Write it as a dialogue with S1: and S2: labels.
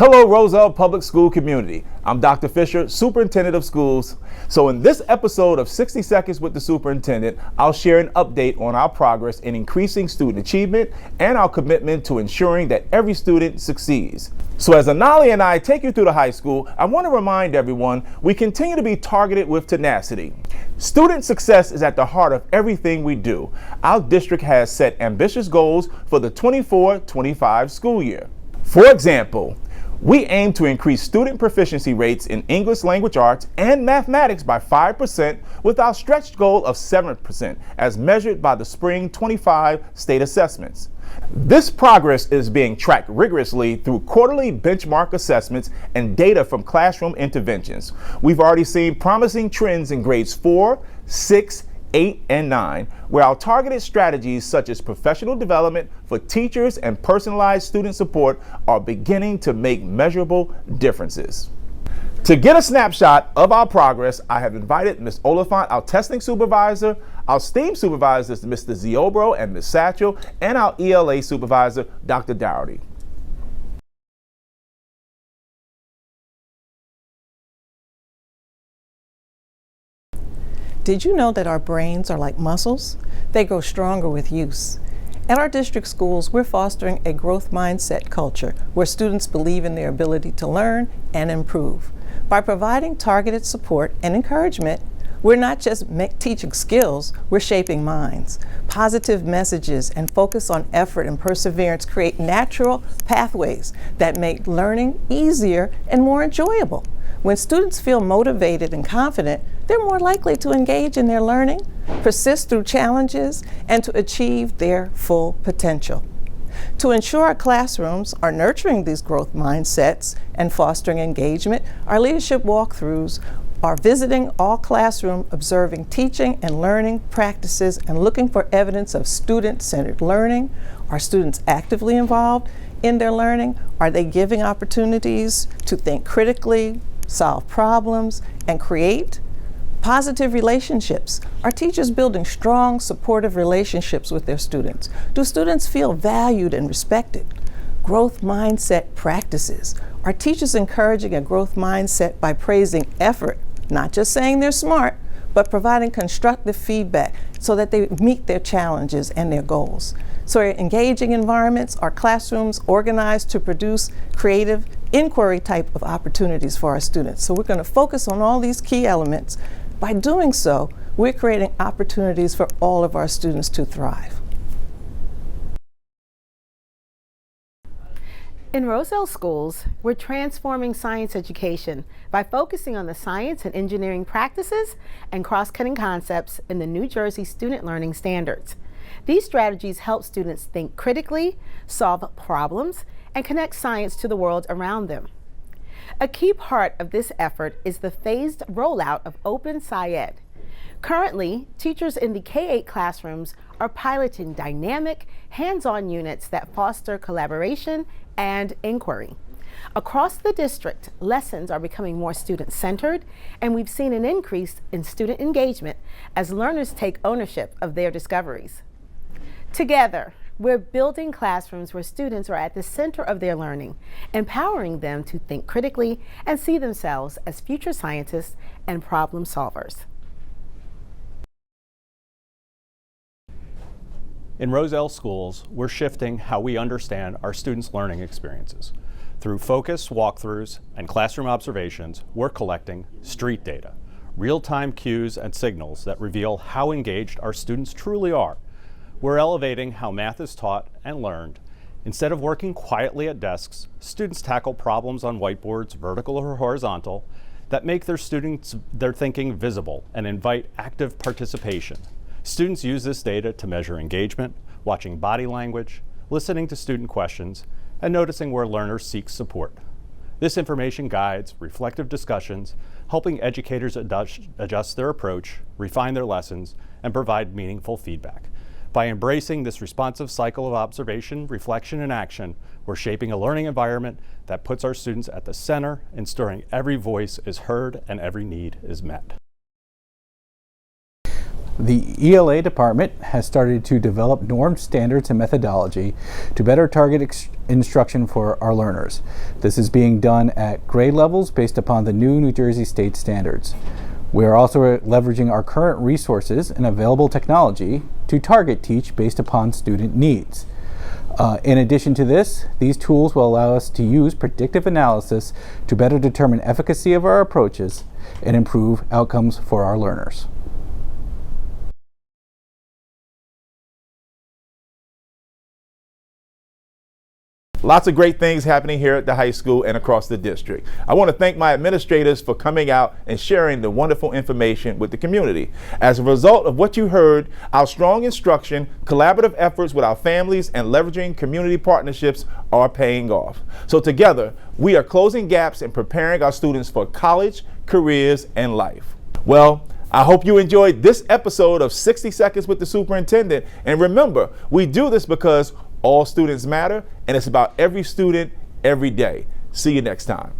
S1: Hello, Roselle Public School community. I'm Dr. Fisher, Superintendent of Schools. So in this episode of 60 Seconds with the Superintendent, I'll share an update on our progress in increasing student achievement and our commitment to ensuring that every student succeeds. So as Anali and I take you through the high school, I want to remind everyone we continue to be targeted with tenacity. Student success is at the heart of everything we do. Our district has set ambitious goals for the 24-25 school year. For example, we aim to increase student proficiency rates in English language arts and mathematics by 5% with our stretch goal of 7% as measured by the spring 25 state assessments. This progress is being tracked rigorously through quarterly benchmark assessments and data from classroom interventions. We've already seen promising trends in grades 4, 6, 8, and 9, where our targeted strategies such as professional development for teachers and personalized student support are beginning to make measurable differences. To get a snapshot of our progress, I have invited Ms. Oliphant, our testing supervisor, our STEAM supervisors, Mr. Ziobro and Ms. Satchel, and our ELA supervisor, Dr. Dougherty.
S2: Did you know that our brains are like muscles? They grow stronger with use. At our district schools, we're fostering a growth mindset culture where students believe in their ability to learn and improve. By providing targeted support and encouragement, we're not just teaching skills, we're shaping minds. Positive messages and focus on effort and perseverance create natural pathways that make learning easier and more enjoyable. When students feel motivated and confident, they're more likely to engage in their learning, persist through challenges, and to achieve their full potential. To ensure our classrooms are nurturing these growth mindsets and fostering engagement, our leadership walkthroughs are visiting all classroom, observing teaching and learning practices, and looking for evidence of student-centered learning. Are students actively involved in their learning? Are they giving opportunities to think critically, solve problems, and create positive relationships? Are teachers building strong, supportive relationships with their students? Do students feel valued and respected? Growth mindset practices. Are teachers encouraging a growth mindset by praising effort, not just saying they're smart, but providing constructive feedback so that they meet their challenges and their goals? So are engaging environments, are classrooms organized to produce creative inquiry type of opportunities for our students? So we're going to focus on all these key elements. By doing so, we're creating opportunities for all of our students to thrive.
S3: In Roselle schools, we're transforming science education by focusing on the science and engineering practices and cross-cutting concepts in the New Jersey Student Learning Standards. These strategies help students think critically, solve problems, and connect science to the world around them. A key part of this effort is the phased rollout of Open SciEd. Currently, teachers in the K-8 classrooms are piloting dynamic, hands-on units that foster collaboration and inquiry. Across the district, lessons are becoming more student-centered, and we've seen an increase in student engagement as learners take ownership of their discoveries. Together, we're building classrooms where students are at the center of their learning, empowering them to think critically and see themselves as future scientists and problem solvers.
S4: In Roselle schools, we're shifting how we understand our students' learning experiences. Through focused walkthroughs and classroom observations, we're collecting street data, real-time cues and signals that reveal how engaged our students truly are. We're elevating how math is taught and learned. Instead of working quietly at desks, students tackle problems on whiteboards, vertical or horizontal, that make their thinking visible and invite active participation. Students use this data to measure engagement, watching body language, listening to student questions, and noticing where learners seek support. This information guides reflective discussions, helping educators adjust their approach, refine their lessons, and provide meaningful feedback. By embracing this responsive cycle of observation, reflection, and action, we're shaping a learning environment that puts our students at the center, ensuring every voice is heard and every need is met.
S5: The ELA department has started to develop norm standards and methodology to better target instruction for our learners. This is being done at grade levels based upon the new New Jersey state standards. We are also leveraging our current resources and available technology to target teach based upon student needs. In addition to this, these tools will allow us to use predictive analysis to better determine efficacy of our approaches and improve outcomes for our learners.
S1: Lots of great things happening here at the high school and across the district. I want to thank my administrators for coming out and sharing the wonderful information with the community. As a result of what you heard, our strong instruction, collaborative efforts with our families, and leveraging community partnerships are paying off. So together, we are closing gaps and preparing our students for college, careers, and life. Well, I hope you enjoyed this episode of 60 Seconds with the Superintendent. And remember, we do this because all students matter, and it's about every student, every day. See you next time.